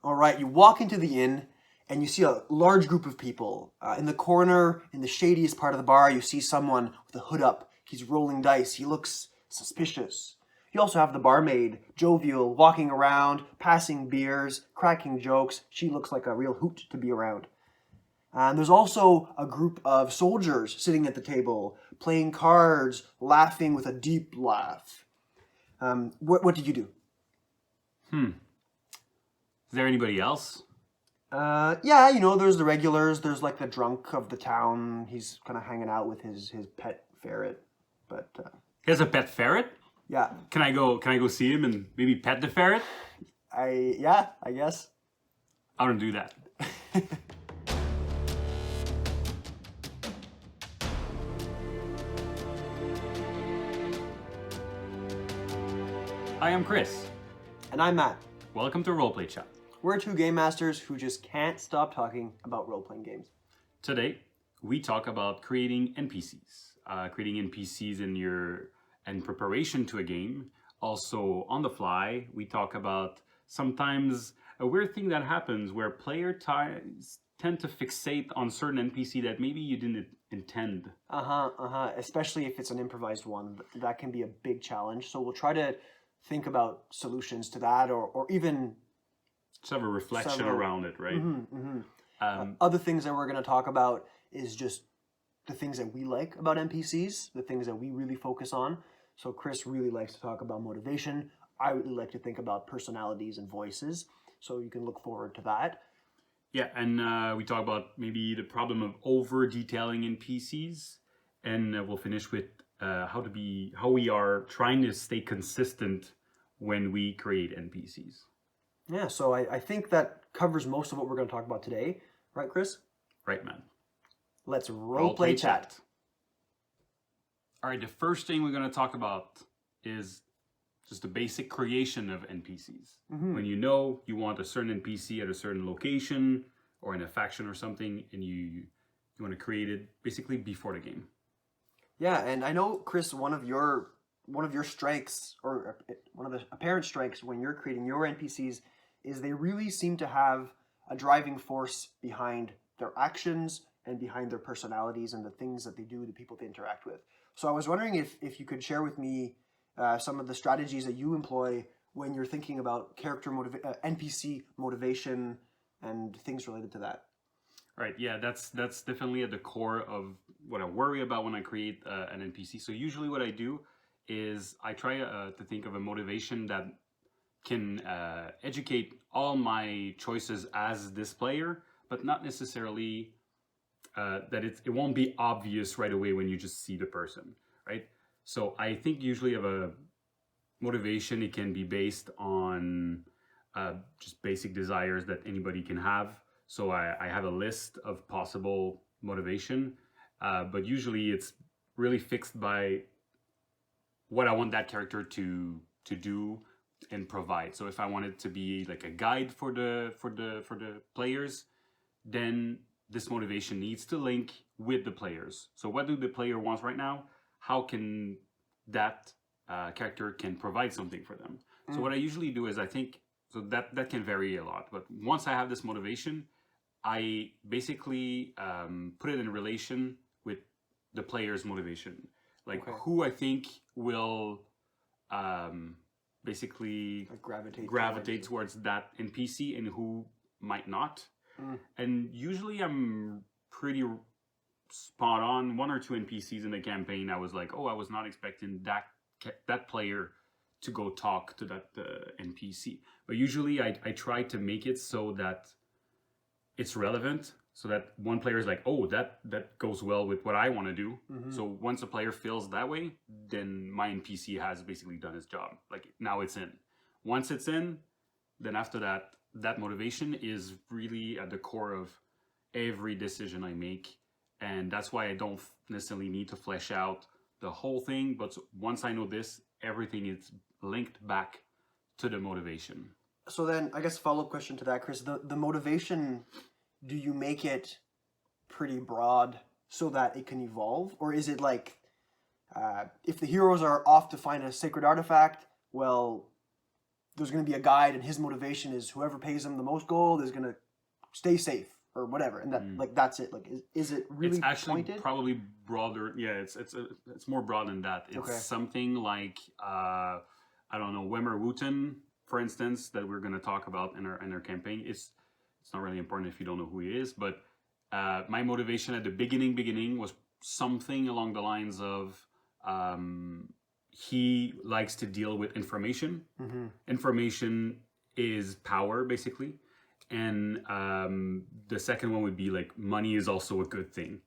All right, you walk into the inn and you see a large group of people. In the corner, in the shadiest part of the bar, you see someone with a hood up. He's rolling dice. He looks suspicious. You also have the barmaid, jovial, walking around, passing beers, cracking jokes. She looks like a real hoot to be around. And there's also a group of soldiers sitting at the table, playing cards, laughing with a deep laugh. What did you do? Is there anybody else? Yeah, there's the regulars. There's like the drunk of the town. He's kind of hanging out with his pet ferret. But He has a pet ferret? yeah, Can I go see him and maybe pet the ferret? I guess. I don't do that. Hi, I'm Chris. And I'm Matt. Welcome to Roleplay Chat. We're two game masters who just can't stop talking about role-playing games. Today, we talk about creating NPCs. Creating NPCs in preparation to a game. Also, on the fly, we talk about sometimes a weird thing that happens where players tend to fixate on certain NPC that maybe you didn't intend. Especially if it's an improvised one. That can be a big challenge. So we'll try to think about solutions to that or even Just have a reflection around it, right? other things that we're going to talk about is just the things that we like about NPCs, the things that we really focus on. So Chris really likes to talk about motivation. I really like to think about personalities and voices. So you can look forward to that. Yeah, and we talk about maybe the problem of over detailing NPCs, and we'll finish with how we are trying to stay consistent when we create NPCs. Yeah, so I think that covers most of what we're going to talk about today. Right, Chris? Right, man. Let's roleplay chat. All right, the first thing we're going to talk about is just the basic creation of NPCs. When you want a certain NPC at a certain location or in a faction or something, and you want to create it basically before the game. Yeah, and I know, Chris, one of your strengths, or one of the apparent strengths when you're creating your NPCs, is they really seem to have a driving force behind their actions and behind their personalities and the things that they do, the people they interact with. So I was wondering if you could share with me some of the strategies that you employ when you're thinking about NPC motivation and things related to that. Right, yeah, that's definitely at the core of what I worry about when I create an NPC. So usually what I do is I try to think of a motivation that can educate all my choices as this player, but not necessarily that it won't be obvious right away when you just see the person, right? So I think usually of a motivation, it can be based on just basic desires that anybody can have. So I have a list of possible motivation, but usually it's really fixed by what I want that character to do and provide. So if I want it to be like a guide for the players, then this motivation needs to link with the players. So what do the player wants right now? How can that character can provide something for them? So what I usually do is I think, so that can vary a lot, but once I have this motivation, I basically put it in relation with the player's motivation. Like who I think will basically gravitate towards that NPC and who might not. And usually I'm pretty spot on. One or two NPCs in the campaign, I was like, oh, I was not expecting that player to go talk to that NPC. But usually I try to make it so that it's relevant, so that one player is like, oh, that goes well with what I want to do. So once a player feels that way, then my NPC has basically done his job. Like now it's in. Once it's in, then after that motivation is really at the core of every decision I make. And that's why I don't necessarily need to flesh out the whole thing. But once I know this, everything is linked back to the motivation. So then, I guess follow-up question to that, Chris. The motivation, do you make it pretty broad so that it can evolve? Or is it like, if the heroes are off to find a sacred artifact, well, there's going to be a guide, and his motivation is whoever pays him the most gold is going to stay safe or whatever, and that like that's it. Like, is it really It's actually pointed? probably broader. Yeah, it's more broad than that. It's something like I don't know, Wimmer Wooten, for instance, that we're going to talk about in our campaign. It's not really important if you don't know who he is, but my motivation at the beginning was something along the lines of he likes to deal with information. Information is power, basically. And the second one would be like money is also a good thing.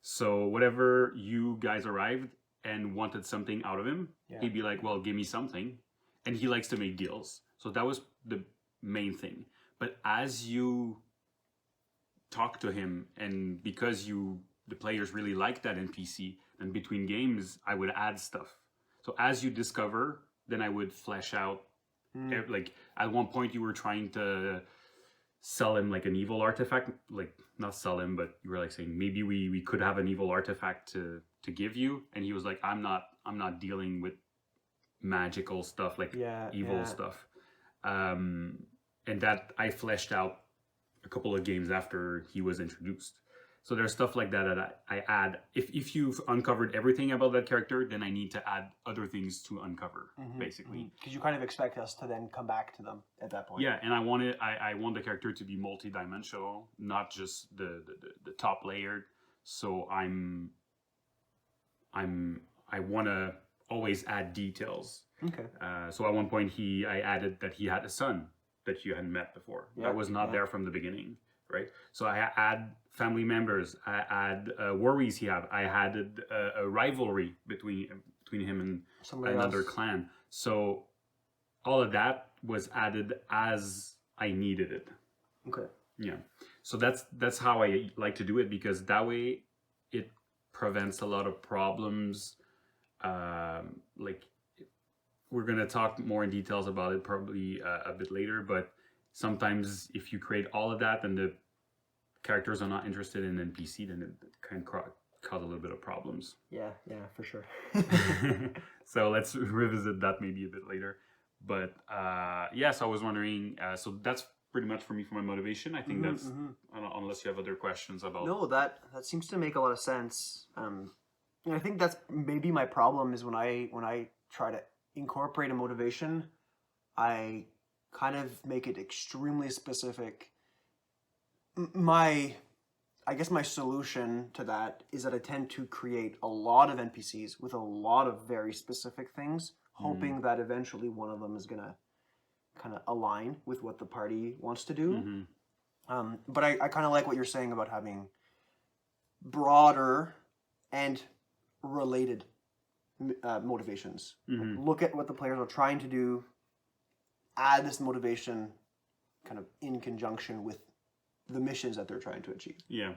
So whatever you guys arrived and wanted something out of him, he'd be like, well, give me something. And he likes to make deals. So that was the main thing. But as you talk to him, and because the players really like that NPC, and between games, I would add stuff. So as you discover, then I would flesh out. Like at one point you were trying to sell him like an evil artifact, like not sell him, but you were like saying maybe we could have an evil artifact to give you, and he was like, I'm not dealing with magical stuff, like evil stuff. And that I fleshed out a couple of games after he was introduced. So there's stuff like that I add. If you've uncovered everything about that character, then I need to add other things to uncover, basically. Because you kind of expect us to then come back to them at that point. Yeah, and I want the character to be multi-dimensional, not just the top layered. So I want to always add details. Okay. So at one point I added that he had a son that you hadn't met before. That was not there from the beginning, right? So I add family members. I add worries he had. I added a rivalry between him and another clan. So all of that was added as I needed it. Okay. Yeah. So that's how I like to do it, because that way it prevents a lot of problems. Like we're gonna talk more in details about it probably a bit later, but sometimes if you create all of that and the characters are not interested in NPC, then it can cause a little bit of problems. Yeah, for sure. So let's revisit that maybe a bit later. But so I was wondering, so that's pretty much for me for my motivation. I think that's, I don't know, unless you have other questions about... No, that seems to make a lot of sense. I think that's maybe my problem is when I try to incorporate a motivation, I kind of make it extremely specific. I guess my solution to that is that I tend to create a lot of NPCs with a lot of very specific things, hoping that eventually one of them is gonna kind of align with what the party wants to do. But I kind of like what you're saying about having broader and related motivations. Like, look at what the players are trying to do, add this motivation kind of in conjunction with the missions that they're trying to achieve. Yeah.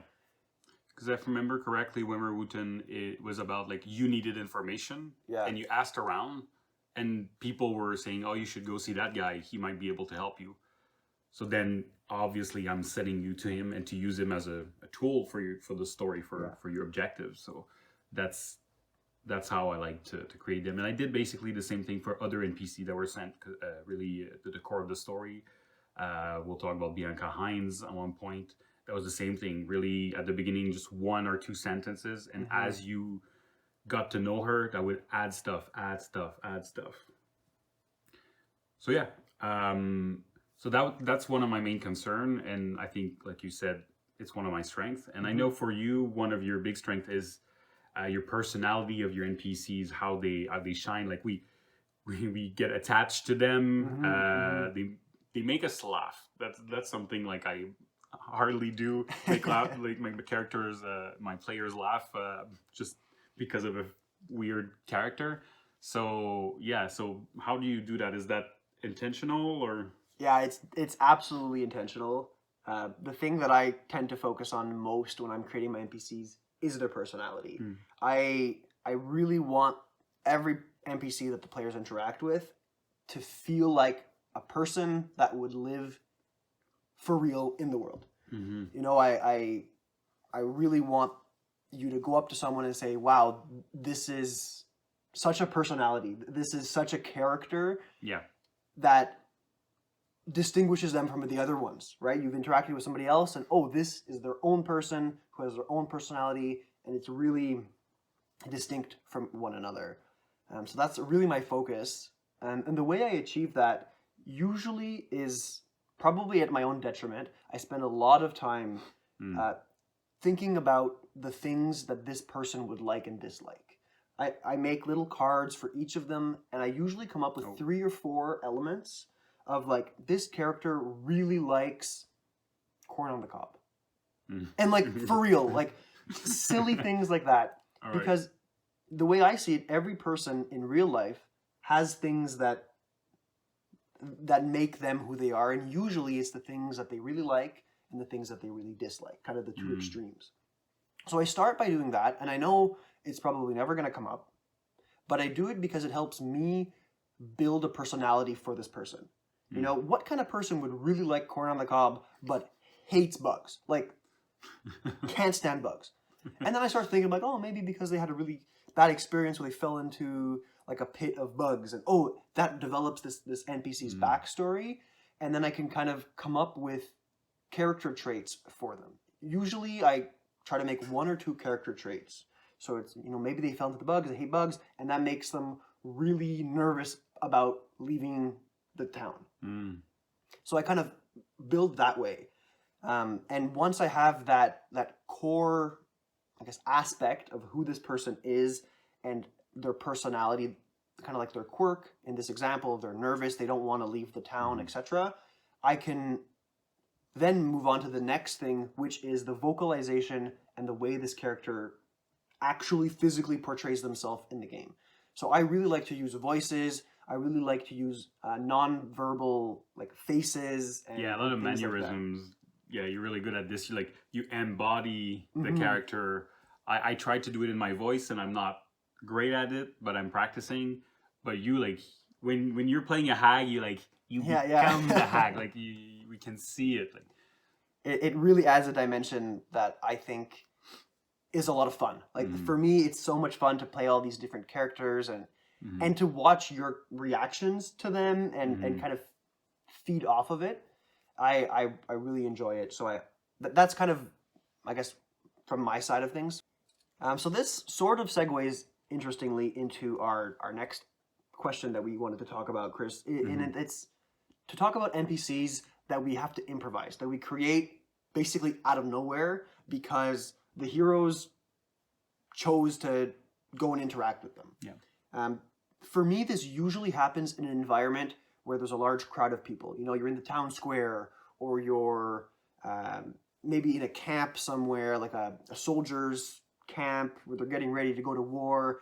Because if I remember correctly, Wimmer Wooten, it was about like you needed information and you asked around and people were saying, oh, you should go see that guy. He might be able to help you. So then obviously I'm sending you to him and to use him as a tool for the story, for your objectives. So that's how I like to create them. And I did basically the same thing for other NPC that were sent really to the core of the story. We'll talk about Bianca Hines at one point. That was the same thing, really at the beginning, just 1 or 2 sentences. And as you got to know her, that would add stuff. So yeah, so that's one of my main concern. And I think, like you said, it's one of my strengths. And I know for you, one of your big strengths is your personality of your NPCs, how they shine. Like we get attached to them. They make us laugh. That's something like I hardly do. Make the characters, my players laugh just because of a weird character. So yeah. So how do you do that? Is that intentional or? Yeah, it's absolutely intentional. The thing that I tend to focus on most when I'm creating my NPCs is their personality. I really want every NPC that the players interact with to feel like a person that would live for real in the world. You know, I really want you to go up to someone and say, wow, this is such a personality. This is such a character that distinguishes them from the other ones, right? You've interacted with somebody else and, oh, this is their own person who has their own personality, and it's really distinct from one another. So that's really my focus. And the way I achieve that usually is probably at my own detriment. I spend a lot of time thinking about the things that this person would like and dislike. I make little cards for each of them, and I usually come up with 3 or 4 elements of like, this character really likes corn on the cob. And like, for real, like silly things like that. All because right. the way I see it, every person in real life has things that make them who they are, and usually it's the things that they really like and the things that they really dislike, kind of the two extremes. So I start by doing that, and I know it's probably never going to come up, but I do it because it helps me build a personality for this person. You know, what kind of person would really like corn on the cob but hates bugs? Like, can't stand bugs. And then I start thinking like, oh, maybe because they had a really bad experience where they fell into like a pit of bugs, and oh, that develops this NPC's backstory, and then I can kind of come up with character traits for them. Usually I try to make 1 or 2 character traits. So it's, you know, maybe they fell into the bugs, they hate bugs, and that makes them really nervous about leaving the town. So I kind of build that way. And once I have that core, I guess, aspect of who this person is and their personality, kind of like their quirk, in this example, they're nervous, they don't want to leave the town, etc., I can then move on to the next thing, which is the vocalization and the way this character actually physically portrays themselves in the game. So I really like to use voices. I really like to use non-verbal, like faces. And a lot of things mannerisms. Like yeah, you're really good at this. You embody the character. I tried to do it in my voice, and I'm not great at it, but I'm practicing. But you like when you're playing a hag, you become the hag. Like we can see it. Like it really adds a dimension that I think is a lot of fun. Like for me, it's so much fun to play all these different characters and to watch your reactions to them and kind of feed off of it. I really enjoy it. So that's kind of, I guess, from my side of things. So this sort of segues, interestingly, into our next question that we wanted to talk about, Chris. And it's to talk about NPCs that we have to improvise, that we create basically out of nowhere because the heroes chose to go and interact with them. Yeah. For me, this usually happens in an environment where there's a large crowd of people. You know, you're in the town square, or you're maybe in a camp somewhere, like a soldier's camp where they're getting ready to go to war.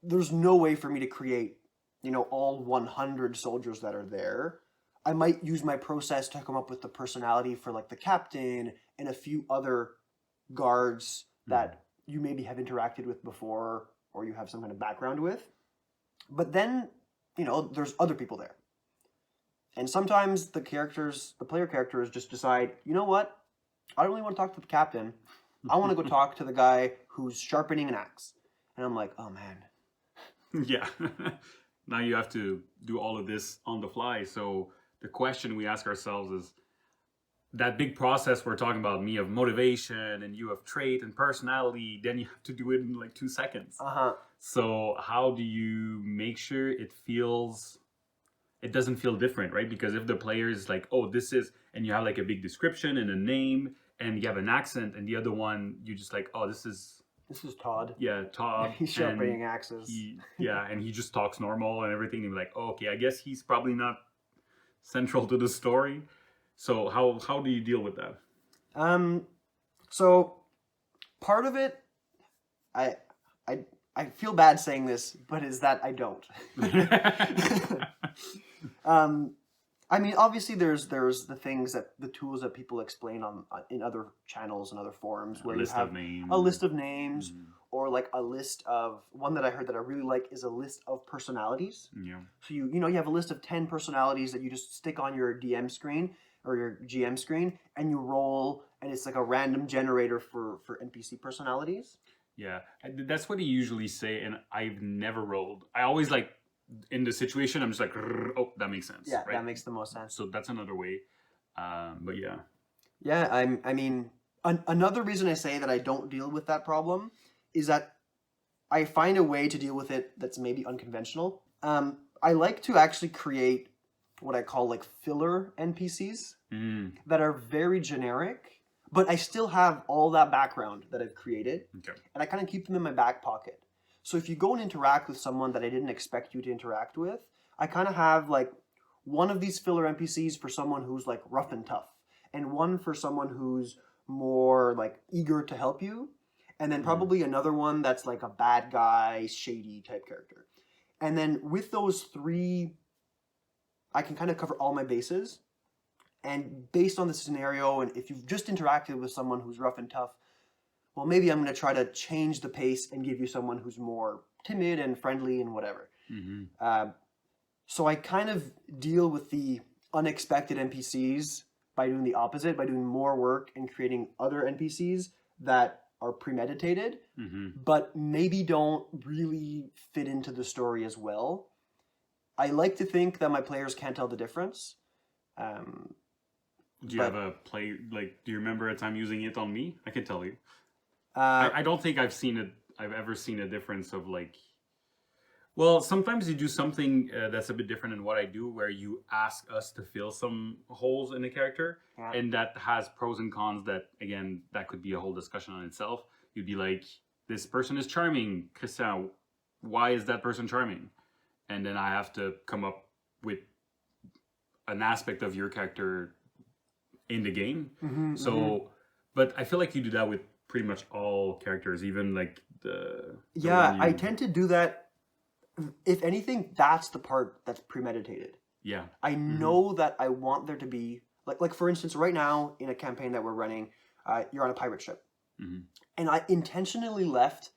There's no way for me to create, you know, all 100 soldiers that are there. I might use my process to come up with the personality for like the captain and a few other guards that you maybe have interacted with before or you have some kind of background with. But then, you know, there's other people there. And sometimes the player characters just decide, you know what? I don't really want to talk to the captain. I want to go talk to the guy who's sharpening an axe. And I'm like, oh man. Yeah. Now you have to do all of this on the fly. So the question we ask ourselves is, that big process we're talking about, me of motivation and you of trait and personality, then you have to do it in like 2 seconds. So how do you make sure it doesn't feel different, right? Because if the player is like, oh, this is, and you have like a big description and a name and you have an accent, and the other one, you just like, oh, this is Todd. Yeah, Todd. He's sharpening axes. And he just talks normal and everything. And you're like, oh, okay, I guess he's probably not central to the story. So how do you deal with that? So part of it, I feel bad saying this, but is that I don't. I mean, obviously, there's the things the tools that people explain in other channels and other forums where you have a list of names, or like a list of, one that I heard that I really like is a list of personalities. Yeah. So you have a list of 10 personalities that you just stick on your DM screen or your GM screen, and you roll, and it's like a random generator for NPC personalities. Yeah, that's what they usually say, and I've never rolled. I always like in the situation, I'm just like, oh, that makes sense. Yeah, right? that makes the most sense. So that's another way. But yeah. Yeah, I mean, another reason I say that I don't deal with that problem is that I find a way to deal with it that's maybe unconventional. I like to actually create what I call like filler NPCs that are very generic, but I still have all that background that I've created, Okay. and I kind of keep them in my back pocket. So if you go and interact with someone that I didn't expect you to interact with, I kind of have like one of these filler NPCs for someone who's like rough and tough, and one for someone who's more like eager to help you, and then probably another one that's like a bad guy, shady type character. And then with those three, I can kind of cover all my bases. And based on the scenario, and if you've just interacted with someone who's rough and tough, well, maybe I'm going to try to change the pace and give you someone who's more timid and friendly and whatever. So I kind of deal with the unexpected NPCs by doing the opposite, by doing more work and creating other NPCs that are premeditated, but maybe don't really fit into the story as well. I like to think that my players can't tell the difference. Do you have a play, like, do you remember a time using it on me? I can tell you. Uh, I don't think I've ever seen a difference of like, well, sometimes you do something that's a bit different than what I do, where you ask us to fill some holes in the character, Yeah. and that has pros and cons that, again, that could be a whole discussion on itself. You'd be like, this person is charming. Christian, why is that person charming? And then I have to come up with an aspect of your character in the game. But I feel like you do that with pretty much all characters, even like the yeah, I tend to do that. If anything, that's the part that's premeditated. Yeah. I know that I want there to be, like for instance, right now in a campaign that we're running, you're on a pirate ship. And I intentionally left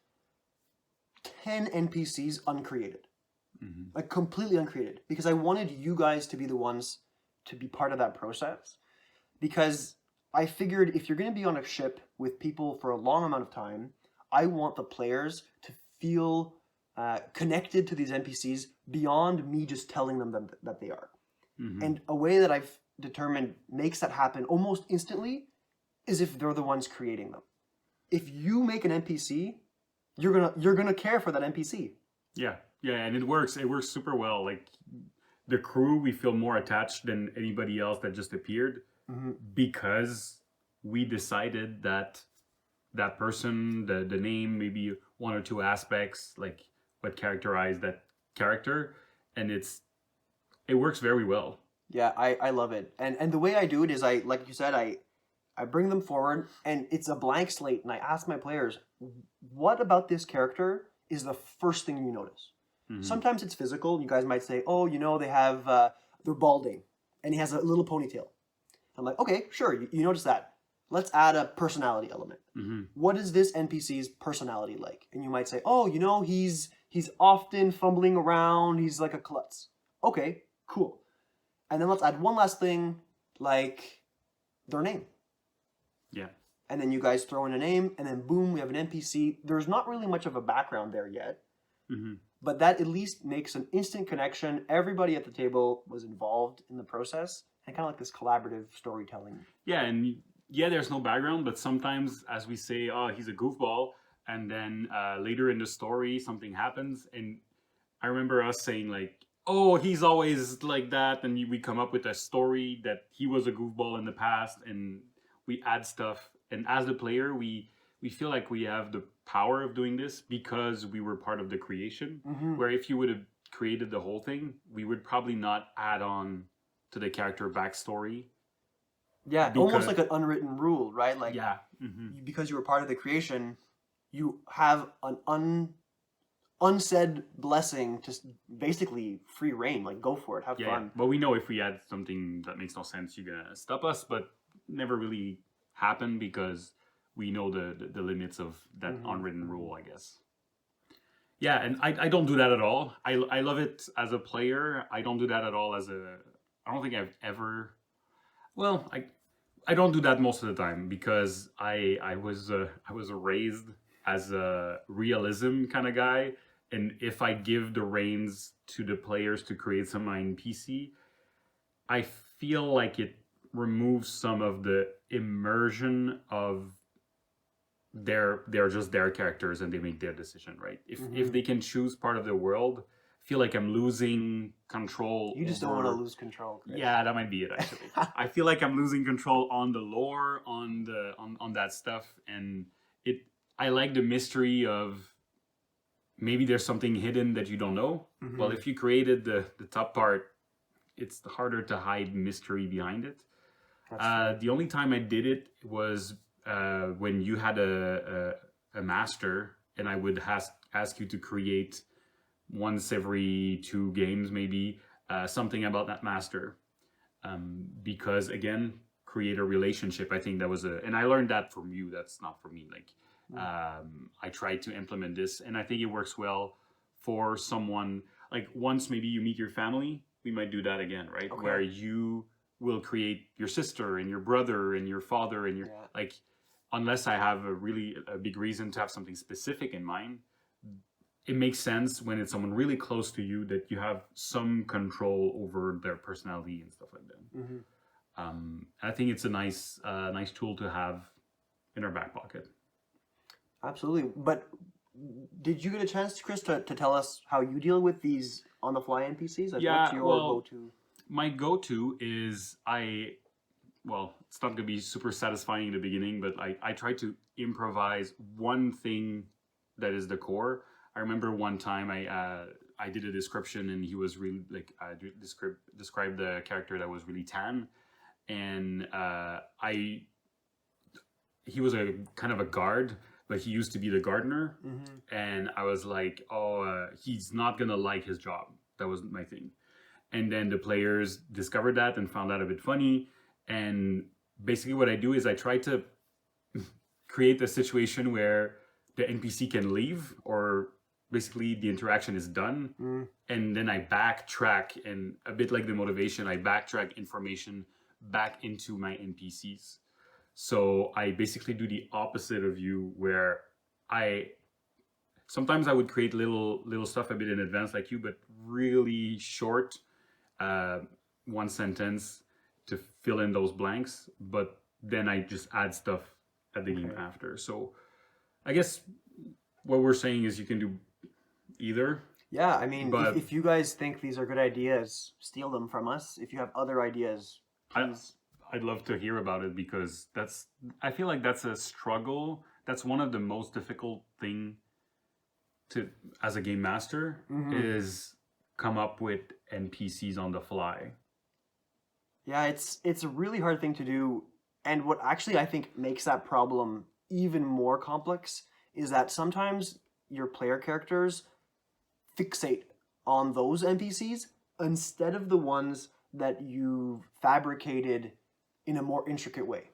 10 NPCs uncreated. Like completely uncreated. Because I wanted you guys to be the ones to be part of that process. Because I figured if you're going to be on a ship with people for a long amount of time, I want the players to feel connected to these NPCs beyond me just telling them that they are. And a way that I've determined makes that happen almost instantly is if they're the ones creating them. If you make an NPC, you're gonna care for that NPC. Yeah, and it works. It works super well. Like the crew, we feel more attached than anybody else that just appeared because we decided that that person, the name, maybe one or two aspects, like what characterize that character, and it works very well. Yeah, I love it. And the way I do it is I, like you said, I bring them forward and it's a blank slate and I ask my players, what about this character is the first thing you notice? Sometimes it's physical. You guys might say, oh, you know, they're balding and he has a little ponytail. I'm like, okay, sure, you notice that. Let's add a personality element. What is this NPC's personality like? And you might say, oh, you know, he's often fumbling around. He's like a klutz. Okay, cool. And then let's add one last thing, like their name. Yeah. And then you guys throw in a name, and then boom, we have an NPC. There's not really much of a background there yet, but that at least makes an instant connection. Everybody at the table was involved in the process, and kind of like this collaborative storytelling. Yeah, and yeah, there's no background, but sometimes, as we say, oh, he's a goofball, and then later in the story, something happens, and I remember us saying like, oh, he's always like that, and we come up with a story that he was a goofball in the past, and we add stuff. And as the player, we feel like we have the power of doing this because we were part of the creation. Where if you would have created the whole thing, we would probably not add on to the character backstory. Yeah, almost like an unwritten rule, right? Like, yeah, because you were part of the creation, you have an unsaid blessing to basically free reign. Like, go for it, have fun. But we know if we add something that makes no sense, you're gonna stop us. But never really happened because we know the limits of that unwritten rule, I guess. Yeah, and I don't do that at all. I love it as a player. I don't do that at all as a. I don't think I've ever. Well, I don't do that most of the time because I was raised as a realism kind of guy, and if I give the reins to the players to create some NPC, I feel like it removes some of the immersion of they're just their characters and they make their decision, right? If they can choose part of the world, I feel like I'm losing control. You just don't want to lose control, Chris. Yeah, that might be it actually. I feel like I'm losing control on the lore, on that stuff, and I like the mystery of maybe there's something hidden that you don't know. Well, if you created the top part, it's harder to hide mystery behind it. The only time I did it was when you had a master, and I would ask you to create once every 2 games, maybe something about that master, because again, create a relationship. I think that was and I learned that from you. That's not from me. Like I tried to implement this, and I think it works well for someone. Like once maybe you meet your family, we might do that again, right? Okay. Where you will create your sister and your brother and your father and your like, unless I have a big reason to have something specific in mind, it makes sense when it's someone really close to you that you have some control over their personality and stuff like that. I think it's a nice tool to have in our back pocket. Absolutely. But did you get a chance, Chris, to tell us how you deal with these on-the-fly NPCs? Like, what's your go-to? My go-to is it's not going to be super satisfying in the beginning, but I try to improvise one thing that is the core. I remember one time I did a description, and he was really like described the character that was really tan, and he was a kind of a guard, but he used to be the gardener, and I was like, he's not gonna like his job. That was my thing. And then the players discovered that and found that a bit funny. And basically what I do is I try to create a situation where the NPC can leave, or basically the interaction is done. And then I backtrack, and a bit like the motivation, I backtrack information back into my NPCs. So I basically do the opposite of you, where sometimes I would create little stuff a bit in advance like you, but really short, one sentence to fill in those blanks, but then I just add stuff at the game after. So I guess what we're saying is you can do either. Yeah, I mean, if you guys think these are good ideas, steal them from us. If you have other ideas, please. I'd love to hear about it, because I feel like that's a struggle. That's one of the most difficult thing as a game master, is come up with NPCs on the fly. Yeah, it's a really hard thing to do, and what actually I think makes that problem even more complex is that sometimes your player characters fixate on those NPCs instead of the ones that you've fabricated in a more intricate way.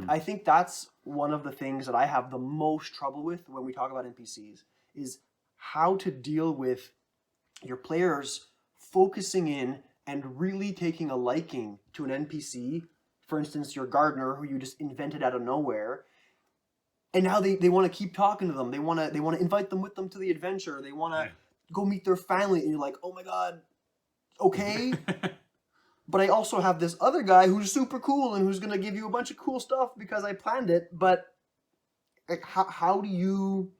I think that's one of the things that I have the most trouble with when we talk about NPCs, is how to deal with your players focusing in and really taking a liking to an NPC. For instance, your gardener, who you just invented out of nowhere, and now they want to keep talking to them. They want to invite them with them to the adventure. They want to go meet their family, and you're like, oh my god, okay. But I also have this other guy who's super cool and who's going to give you a bunch of cool stuff because I planned it. But like, how do you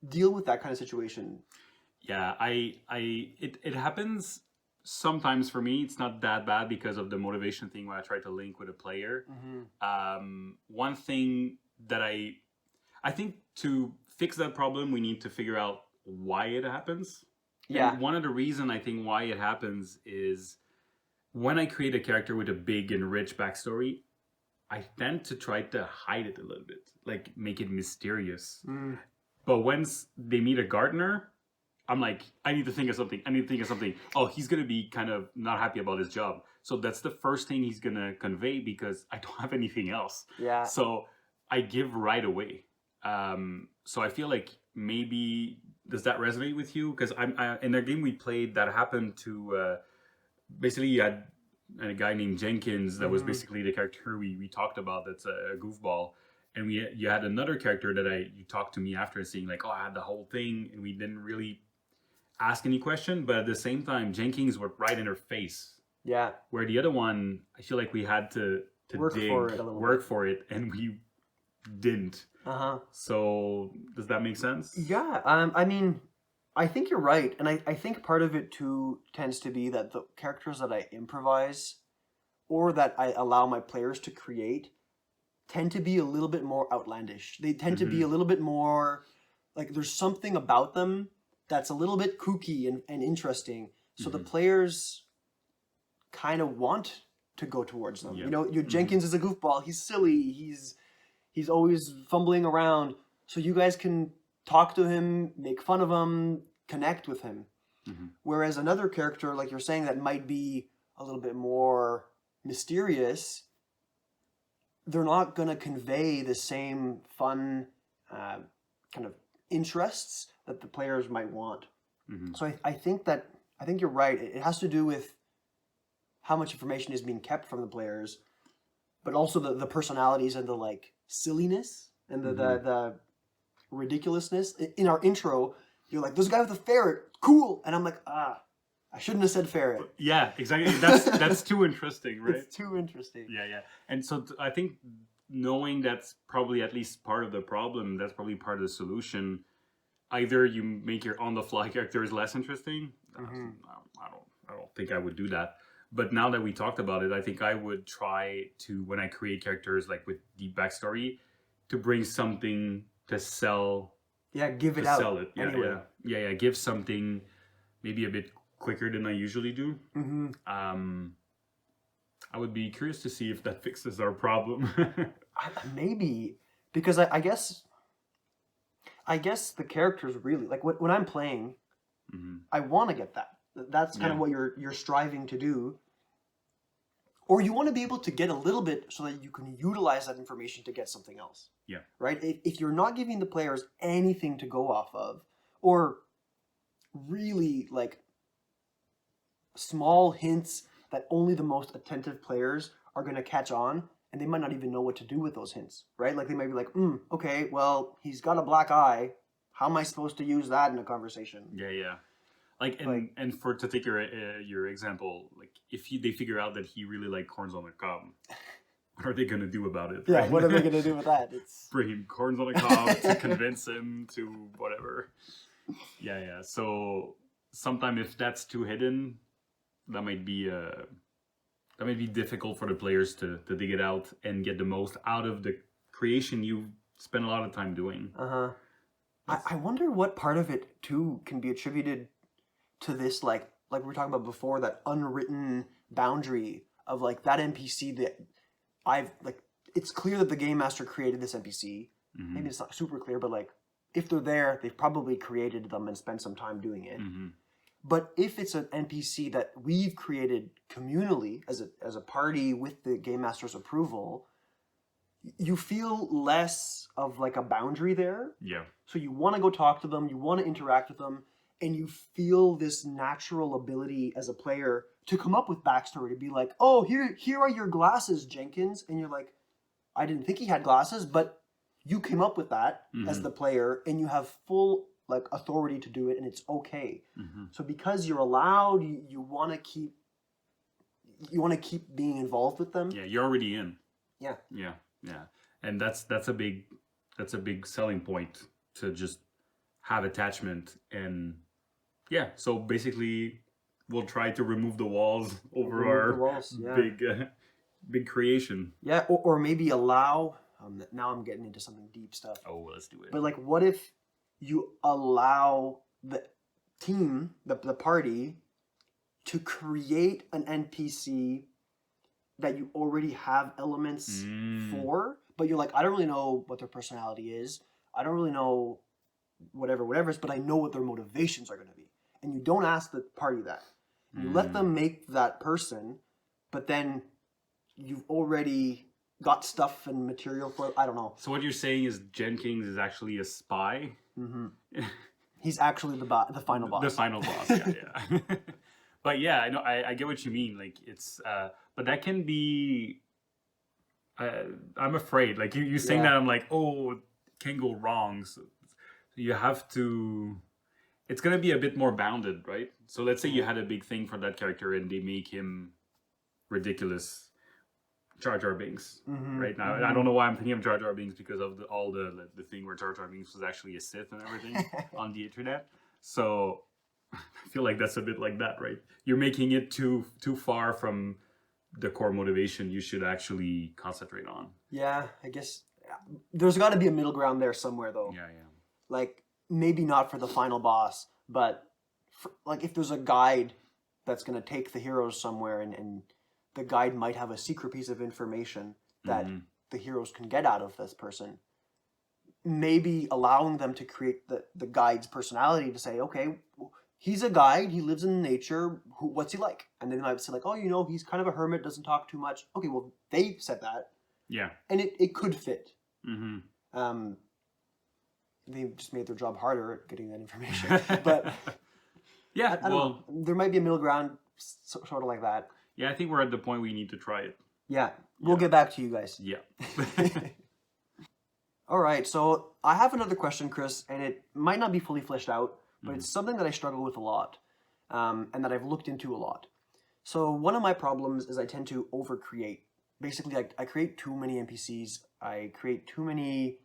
deal with that kind of situation? Yeah, it happens sometimes for me. It's not that bad because of the motivation thing where I try to link with a player. One thing that I think to fix that problem, we need to figure out why it happens. Yeah. And one of the reasons I think why it happens is when I create a character with a big and rich backstory, I tend to try to hide it a little bit, like make it mysterious. But once they meet a gardener, I'm like, I need to think of something. Oh, he's going to be kind of not happy about his job. So that's the first thing he's going to convey, because I don't have anything else. Yeah. So I give right away. So I feel like maybe, does that resonate with you? Because in a game we played that happened to... basically, you had a guy named Jenkins that was basically the character we talked about. That's a goofball, and you had another character that you talked to me after, saying like, "Oh, I had the whole thing," and we didn't really ask any question, but at the same time, Jenkins were right in her face. Yeah. Where the other one, I feel like we had to Work dig, for it a little work bit. for it, and we didn't. So does that make sense? Yeah. I mean, I think you're right, and I think part of it too tends to be that the characters that I improvise or that I allow my players to create tend to be a little bit more outlandish. They tend to be a little bit more like there's something about them that's a little bit kooky and interesting. So the players kind of want to go towards them. Yep. You know, your Jenkins is a goofball. He's silly. He's always fumbling around. So you guys can talk to him, make fun of him, connect with him. Whereas another character, like you're saying, that might be a little bit more mysterious, they're not going to convey the same fun kind of interests that the players might want. So I think you're right. It has to do with how much information is being kept from the players, but also the personalities and the like silliness and the ridiculousness. In our intro, you're like, there's a guy with a ferret, cool, and I'm like, I shouldn't have said ferret. Yeah, exactly. That's too interesting, right? It's too interesting. Yeah. And so I think knowing that's probably at least part of the problem, that's probably part of the solution. Either you make your on-the-fly characters less interesting. I don't think I would do that. But now that we talked about it, I think I would try to, when I create characters like with deep backstory, to bring something to sell. Yeah, give it to out. Sell it. Yeah, anyway. yeah. Give something maybe a bit quicker than I usually do. I would be curious to see if that fixes our problem. Maybe, because I guess the characters really like when I'm playing, I want to get that. That's kind of what you're striving to do. Or you want to be able to get a little bit so that you can utilize that information to get something else. Yeah. Right? If you're not giving the players anything to go off of, or really like small hints that only the most attentive players are going to catch on, and they might not even know what to do with those hints, right? Like they might be like, okay, well, he's got a black eye. How am I supposed to use that in a conversation? Yeah. And for to take your example, like if they figure out that he really liked corns on the cob, what are they gonna do about it? Yeah, right? what are they gonna do with that? It's bring him corns on the cob to convince him to whatever. Yeah. So sometime if that's too hidden, that might be difficult for the players to dig it out and get the most out of the creation you spend a lot of time doing. I wonder what part of it too can be attributed to this, like we were talking about before, that unwritten boundary of like that NPC that it's clear that the game master created this NPC. Maybe it's not super clear, but like if they're there, they've probably created them and spent some time doing it. But if it's an NPC that we've created communally as a party with the game master's approval, you feel less of like a boundary there. Yeah. So you want to go talk to them, you want to interact with them, and you feel this natural ability as a player to come up with backstory, to be like, oh, here are your glasses, Jenkins. And you're like, I didn't think he had glasses, but you came up with that as the player, and you have full like authority to do it, and it's okay. So because you're allowed, you want to keep being involved with them. Yeah, you're already in. Yeah. And that's a big selling point, to just have attachment. And yeah, so basically we'll try to remove the walls over our big creation. Yeah, or maybe allow, now I'm getting into something deep stuff. Oh, let's do it. But like, what if you allow the team, the party, to create an NPC that you already have elements for, but you're like, I don't really know what their personality is. I don't really know whatever, but I know what their motivations are going to be. And you don't ask the party that. You let them make that person, but then you've already got stuff and material for it. I don't know. So what you're saying is Jenkins is actually a spy? He's actually the final boss. The final boss, yeah. But yeah, I know, I get what you mean. Like it's, but that can be, I'm afraid, like you saying that, I'm like, oh, it can go wrong. So you have to, it's gonna be a bit more bounded, right? So let's say you had a big thing for that character and they make him ridiculous Jar Jar Binks. Right now, I don't know why I'm thinking of Jar Jar Binks because of all the thing where Jar Jar Binks was actually a Sith and everything on the internet. So I feel like that's a bit like that, right? You're making it too far from the core motivation you should actually concentrate on. Yeah, I guess there's got to be a middle ground there somewhere, though. Yeah. Like, maybe not for the final boss, but like if there's a guide that's going to take the heroes somewhere, and the guide might have a secret piece of information that the heroes can get out of this person. Maybe allowing them to create the guide's personality to say, okay, he's a guide, he lives in nature, what's he like? And then they might say like, oh, he's kind of a hermit, doesn't talk too much. Okay, well, they said that. Yeah. And it could fit. They just made their job harder at getting that information. But yeah, I don't know. There might be a middle ground, sort of like that. Yeah, I think we're at the point we need to try it. Yeah, we'll get back to you guys. Yeah. All right, so I have another question, Chris, and it might not be fully fleshed out, but it's something that I struggle with a lot, and that I've looked into a lot. So one of my problems is I tend to overcreate. Basically, I create too many NPCs. I create too many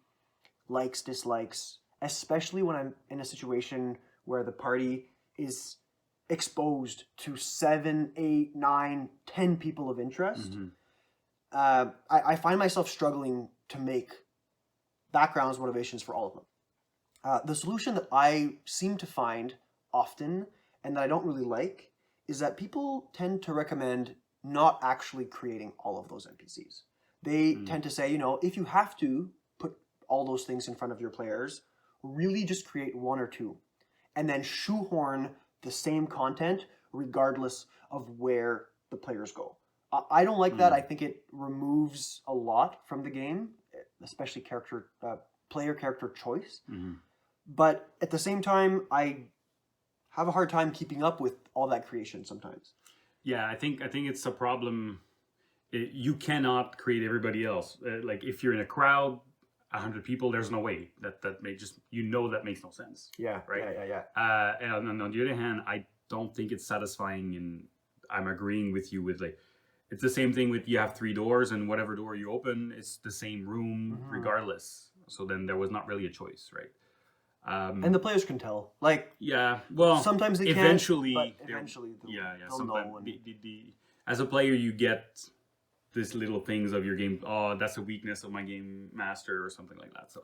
likes, dislikes, especially when I'm in a situation where the party is exposed to 7, 8, 9, 10 people of interest. I find myself struggling to make backgrounds, motivations for all of them. The solution that I seem to find often, and that I don't really like, is that people tend to recommend not actually creating all of those NPCs. They tend to say, if you have to put all those things in front of your players, really just create 1 or 2, and then shoehorn the same content regardless of where the players go. I don't like that. I think it removes a lot from the game, especially player character choice. But at the same time, I have a hard time keeping up with all that creation sometimes. Yeah, I think it's a problem. You cannot create everybody else. Like if you're in a crowd, 100 people, there's no way that may just that makes no sense. Yeah, right. Yeah. And on the other hand, I don't think it's satisfying, and I'm agreeing with you with it's the same thing with you have 3 doors, and whatever door you open, it's the same room regardless. So then there was not really a choice, right? And the players can tell. Sometimes they eventually, can't, but eventually they'll sometimes know. As a player, you get these little things of your game. Oh, that's a weakness of my game master, or something like that. So,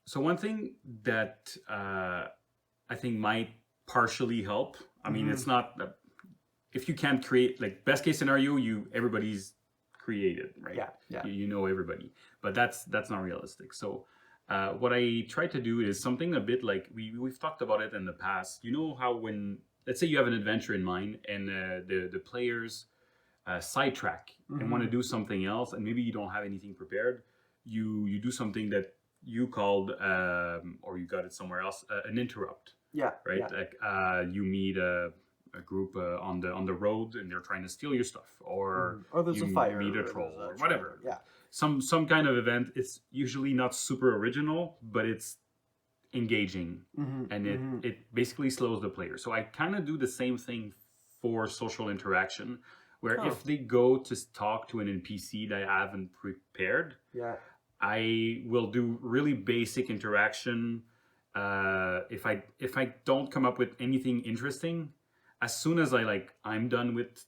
so one thing that I think might partially help. I mean, it's not if you can't create best case scenario, everybody's created, right? Yeah. You know everybody, but that's not realistic. So. What I try to do is something a bit like we've talked about it in the past. You know how when, let's say you have an adventure in mind and the players sidetrack and want to do something else, and maybe you don't have anything prepared, you do something that you called or you got it somewhere else, an interrupt. Yeah. Right. Yeah. Like you meet a group on the road and they're trying to steal your stuff, or there's a fire, meet a troll, or whatever. Yeah. Some kind of event. It's usually not super original, but it's engaging, and it basically slows the player. So I kind of do the same thing for social interaction, where if they go to talk to an NPC that I haven't prepared, I will do really basic interaction. If I don't come up with anything interesting, as soon as I'm done with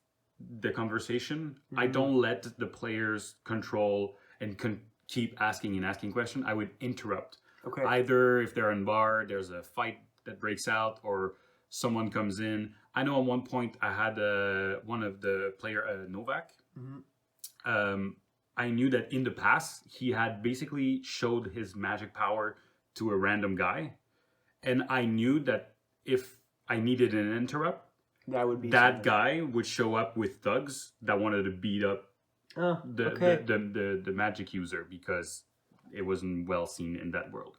the conversation, I don't let the players control and keep asking questions. I would interrupt. Okay. Either if they're in bar, there's a fight that breaks out, or someone comes in. I know at one point I had one of the player, Novak. I knew that in the past he had basically showed his magic power to a random guy, and I knew that if I needed an interrupt, that guy would show up with thugs that wanted to beat up the magic user, because it wasn't well seen in that world.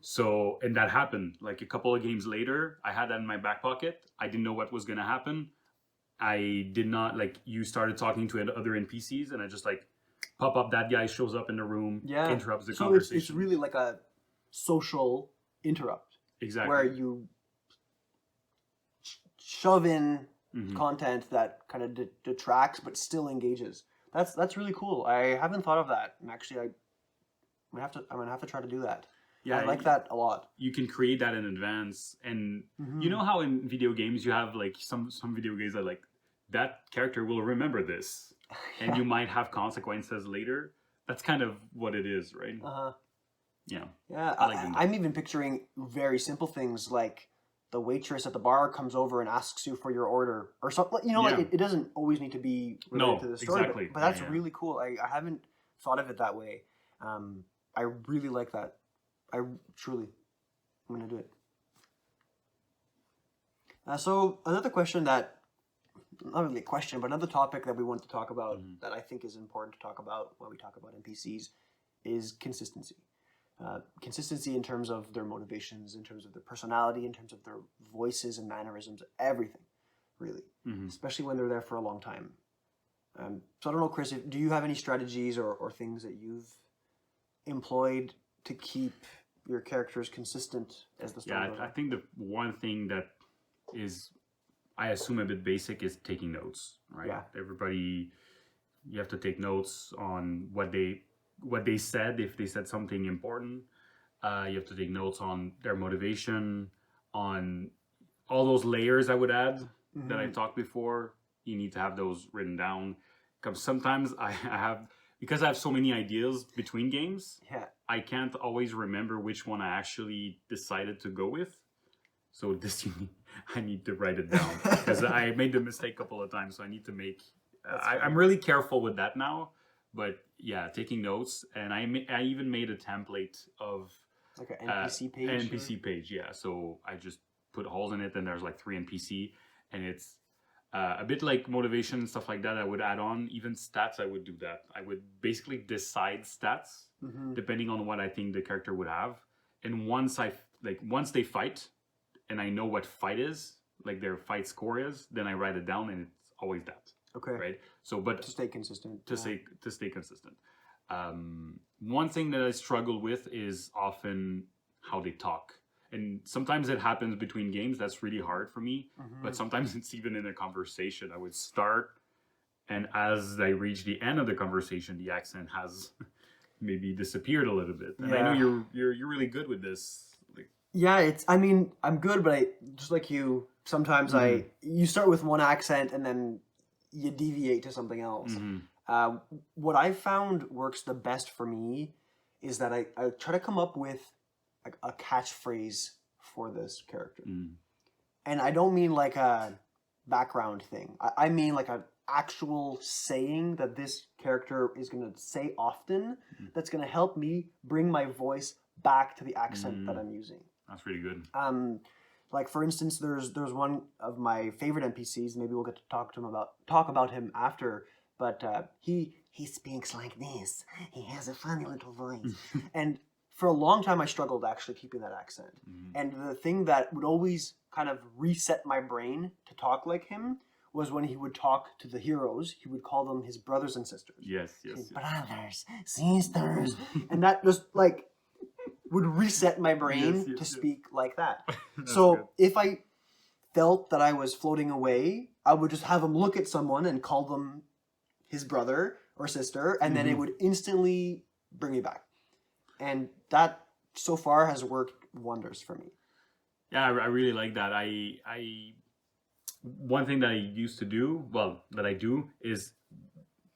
So, and that happened a couple of games later. I had that in my back pocket. I didn't know what was going to happen. I did not you started talking to other NPCs, and I just pop up. That guy shows up in the room, interrupts the conversation. It's really like a social interrupt. Exactly. where you shove in Mhm. content that kind of detracts but still engages. That's really cool. I haven't thought of that, and actually, I'm gonna have to try to do that. Yeah, I like that a lot. you can create that in advance, and you know how in video games you have like some video games that like that character will remember this, and you might have consequences later. That's kind of what it is, right? Yeah. Yeah, I like them. I'm even picturing very simple things like the waitress at the bar comes over and asks you for your order or something. You know, like Yeah. it doesn't always need to be related to the story, exactly. but that's Yeah. really cool. I haven't thought of it that way. I really like that. I'm gonna do it. So another question that, not really a question, but another topic that we want to talk about that I think is important to talk about when we talk about NPCs is consistency. Consistency in terms of their motivations, in terms of their personality, in terms of their voices and mannerisms, everything, really, especially when they're there for a long time. So I don't know, Chris, do you have any strategies or things that you've employed to keep your characters consistent as the story goes on? I think the one thing that is, I assume, a bit basic is taking notes, right? Yeah. Everybody, you have to take notes on what they said, if they said something important. You have to take notes on their motivation, on all those layers I would add that I talked before. You need to have those written down. Because sometimes because I have so many ideas between games, I can't always remember which one I actually decided to go with. So I need to write it down because I made the mistake a couple of times. So I need to make. I'm really careful with that now. But yeah, taking notes, and I even made a template of like an NPC page. NPC page, yeah. So I just put holes in it, and there's like 3 NPC, and it's a bit like motivation and stuff like that. I would add on even stats. I would do that. I would basically decide stats depending on what I think the character would have, and once they fight, and I know what fight is, like their fight score is, then I write it down, and it's always that. Okay. Right. So, but to stay consistent. To stay consistent. One thing that I struggle with is often how they talk, and sometimes it happens between games. That's really hard for me. But sometimes it's even in a conversation. I would start, and as I reach the end of the conversation, the accent has maybe disappeared a little bit. And I know you're really good with this. Yeah, I mean, I'm good, but I just like you. Sometimes you start with one accent and then you deviate to something else. What I found works the best for me is that I try to come up with a catchphrase for this character. And I don't mean like a background thing. I mean like an actual saying that this character is going to say often that's going to help me bring my voice back to the accent that I'm using. That's really good. Like for instance, there's one of my favorite NPCs. Maybe we'll get to talk about him after. But he speaks like this. He has a funny little voice. And for a long time, I struggled actually keeping that accent. And the thing that would always kind of reset my brain to talk like him was when he would talk to the heroes. He would call them his brothers and sisters. Yes. Brothers, sisters, and that just like would reset my brain to speak like that. So good. If I felt that I was floating away, I would just have him look at someone and call them his brother or sister, and then it would instantly bring me back. And that so far has worked wonders for me. Yeah, I really like that. One thing that I used to do, that I do, is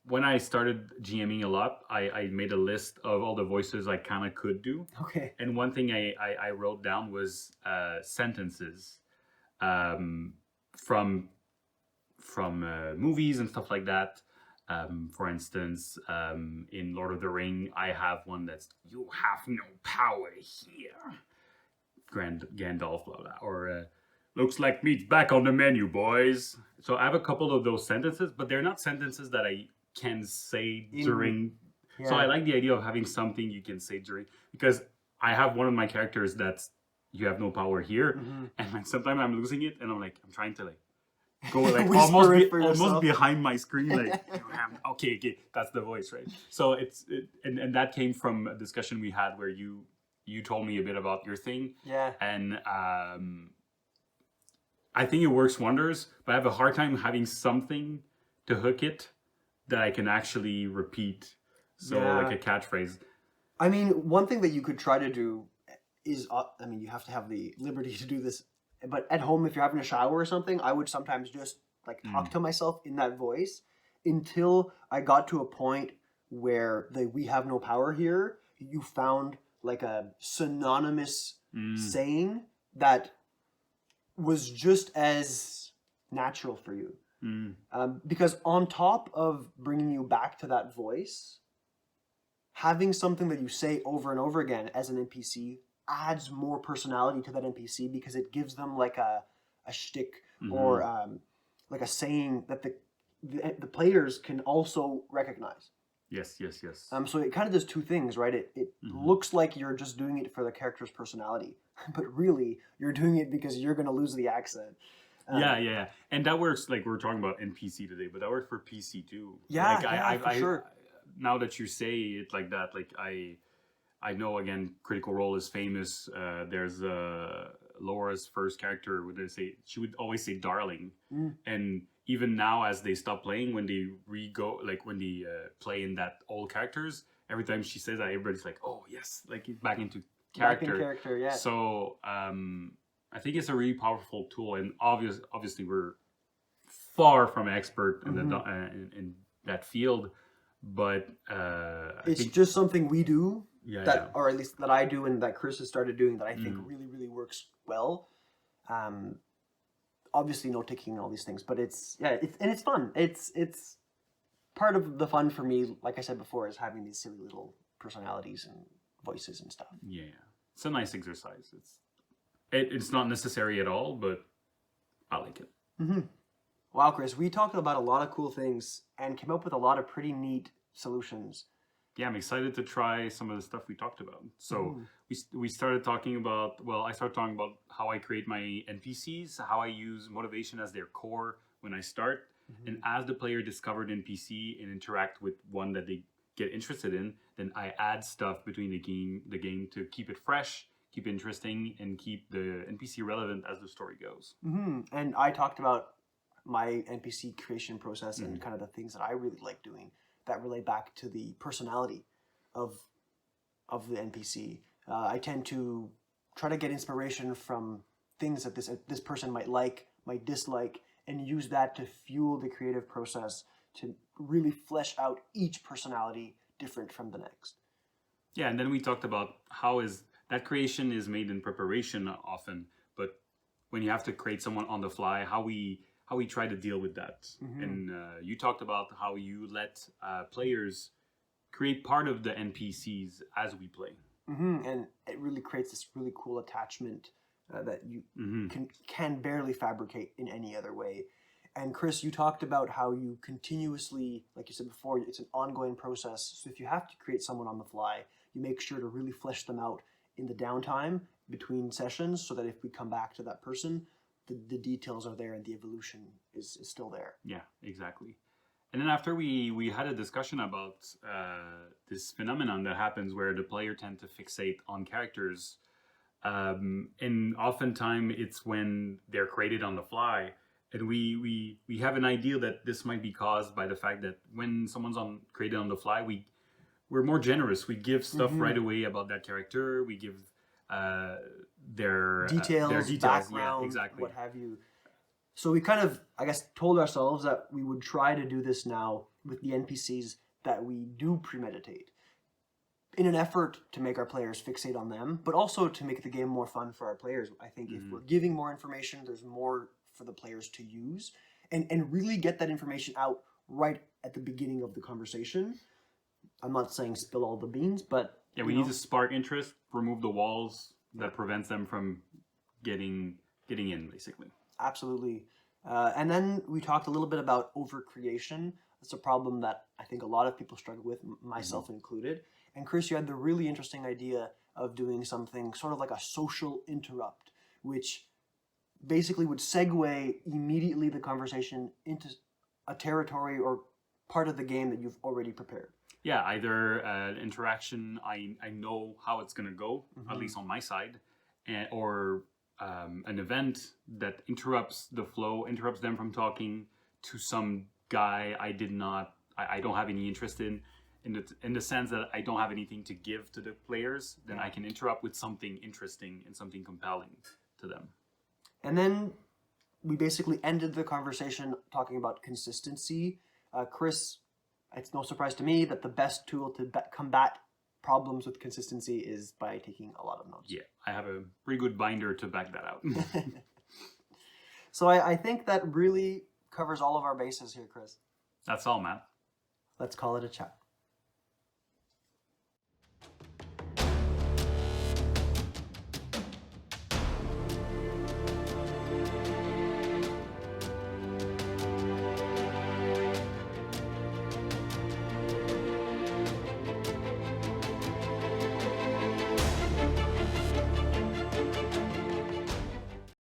when I started GMing a lot, I made a list of all the voices I kind of could do. Okay. And one thing I wrote down was sentences from movies and stuff like that. For instance, in Lord of the Ring, I have one that's "You have no power here," Gandalf, blah blah, or "Looks like meat's back on the menu, boys." So I have a couple of those sentences, but they're not sentences that I can say during. Yeah. So I like the idea of having something you can say during, because I have one of my characters that's "You have no power here," and like sometimes I'm losing it, and I'm trying to go almost behind my screen, okay, that's the voice, right? So and that came from a discussion we had where you you told me a bit about your thing, Yeah. and I think it works wonders. But I have a hard time having something to hook it that I can actually repeat. So like Yeah. a catchphrase. I mean, one thing that you could try to do is, I mean, you have to have the liberty to do this, but at home, if you're having a shower or something, I would sometimes just like talk to myself in that voice until I got to a point where the "we have no power here," you found like a synonymous saying that was just as natural for you. Because on top of bringing you back to that voice, having something that you say over and over again as an NPC adds more personality to that NPC because it gives them like a shtick or like a saying that the players can also recognize. Yes, yes, yes. So it kind of does two things, right? It looks like you're just doing it for the character's personality, but really you're doing it because you're going to lose the accent. Yeah. And that works, like we were talking about NPC today, but that works for PC too. Yeah, like yeah, for sure. Now that you say it like that, like I know, again, Critical Role is famous. There's Laura's first character, would they say, she would always say darling. And even now, as they stop playing, when they when they play in that old characters, every time she says that, everybody's like, oh yes, like back into character. Back in character, yeah. So I think it's a really powerful tool, and obviously we're far from expert in in that field, but it's just something we do, yeah. or at least that I do, and that Chris has started doing, that I think really, really works well. Obviously, no ticking and all these things, but it's fun. It's part of the fun for me. Like I said before, is having these silly little personalities and voices and stuff. Yeah, it's a nice exercise. It's not necessary at all, but I like it. Wow, Chris, we talked about a lot of cool things and came up with a lot of pretty neat solutions. Yeah, I'm excited to try some of the stuff we talked about. So we started talking about, well, I started talking about how I create my NPCs, how I use motivation as their core when I start. And as the player discovered NPC and interact with one that they get interested in, then I add stuff between the game to keep it fresh, keep it interesting, and keep the NPC relevant as the story goes. And I talked about my NPC creation process and kind of the things that I really like doing that relate back to the personality of the NPC. I tend to try to get inspiration from things that this person might dislike, and use that to fuel the creative process to really flesh out each personality different from the next. Yeah, and then we talked about how that creation is made in preparation often, but when you have to create someone on the fly, how we try to deal with that. And you talked about how you let players create part of the NPCs as we play. And it really creates this really cool attachment that you can barely fabricate in any other way. And Chris, you talked about how you continuously, like you said before, it's an ongoing process. So if you have to create someone on the fly, you make sure to really flesh them out in the downtime between sessions, so that if we come back to that person, the details are there and the evolution is still there. Yeah, exactly. And then after we had a discussion about this phenomenon that happens where the player tend to fixate on characters, and oftentimes it's when they're created on the fly, and we have an idea that this might be caused by the fact that when someone's created on the fly, we're more generous. We give stuff right away about that character. We give their details, background, yeah, exactly. what have you. So we kind of, I guess, told ourselves that we would try to do this now with the NPCs that we do premeditate, in an effort to make our players fixate on them, but also to make the game more fun for our players. I think if we're giving more information, there's more for the players to use, and really get that information out right at the beginning of the conversation. I'm not saying spill all the beans, but yeah, we need to spark interest, remove the walls that prevents them from getting in, basically. Absolutely. And then we talked a little bit about overcreation. That's a problem that I think a lot of people struggle with, myself included. And Chris, you had the really interesting idea of doing something sort of like a social interrupt, which basically would segue immediately the conversation into a territory or part of the game that you've already prepared. Yeah, either an interaction I know how it's going to go, at least on my side, or an event that interrupts the flow, interrupts them from talking to some guy I don't have any interest in the sense that I don't have anything to give to the players. Then I can interrupt with something interesting and something compelling to them. And then we basically ended the conversation talking about consistency. Chris, it's no surprise to me that the best tool to combat problems with consistency is by taking a lot of notes. Yeah, I have a pretty good binder to back that out. So I think that really covers all of our bases here, Chris. That's all, Matt. Let's call it a chat.